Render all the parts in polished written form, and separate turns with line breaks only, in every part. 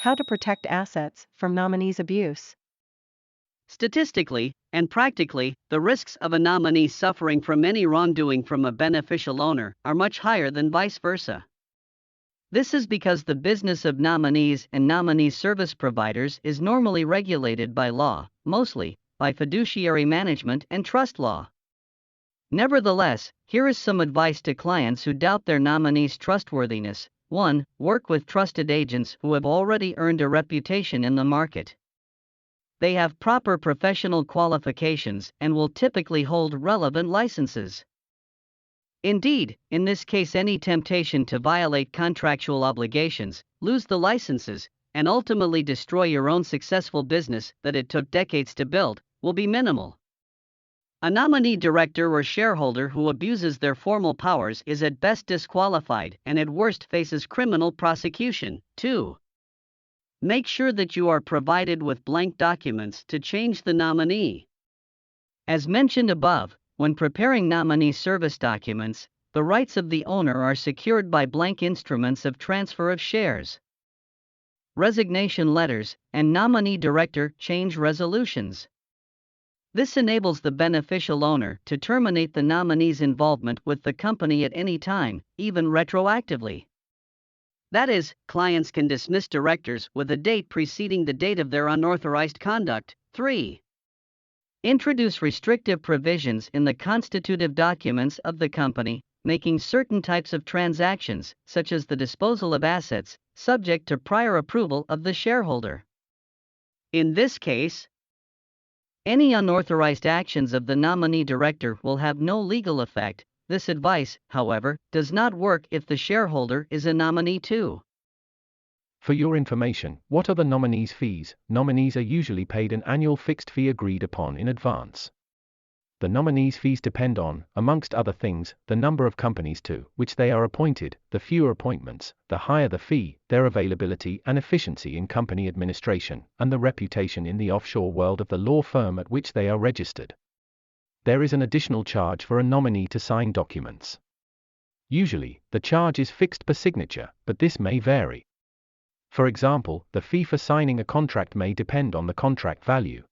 How to protect assets from nominees' abuse.
Statistically and practically, the risks of a nominee suffering from any wrongdoing from a beneficial owner are much higher than vice versa. This is because the business of nominees and nominee service providers is normally regulated by law, mostly by fiduciary management and trust law. Nevertheless, here is some advice to clients who doubt their nominee's trustworthiness. 1. Work with trusted agents who have already earned a reputation in the market. They have proper professional qualifications and will typically hold relevant licenses. Indeed, in this case, any temptation to violate contractual obligations, lose the licenses, and ultimately destroy your own successful business that it took decades to build, will be minimal. A nominee director or shareholder who abuses their formal powers is at best disqualified and at worst faces criminal prosecution. 2. Make sure that you are provided with blank documents to change the nominee. As mentioned above, when preparing nominee service documents, the rights of the owner are secured by blank instruments of transfer of shares, resignation letters, and nominee director change resolutions. This enables the beneficial owner to terminate the nominee's involvement with the company at any time, even retroactively. That is, clients can dismiss directors with a date preceding the date of their unauthorized conduct. 3. Introduce restrictive provisions in the constitutive documents of the company, making certain types of transactions, such as the disposal of assets, subject to prior approval of the shareholder. In this case, any unauthorized actions of the nominee director will have no legal effect. This advice, however, does not work if the shareholder is a nominee too.
For your information, what are the nominees' fees? Nominees are usually paid an annual fixed fee agreed upon in advance. The nominees' fees depend on, amongst other things, the number of companies to which they are appointed. The fewer appointments, the higher the fee, their availability and efficiency in company administration, and the reputation in the offshore world of the law firm at which they are registered. There is an additional charge for a nominee to sign documents. Usually, the charge is fixed per signature, but this may vary. For example, the fee for signing a contract may depend on the contract value.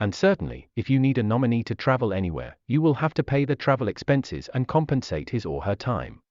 And certainly, if you need a nominee to travel anywhere, you will have to pay the travel expenses and compensate his or her time.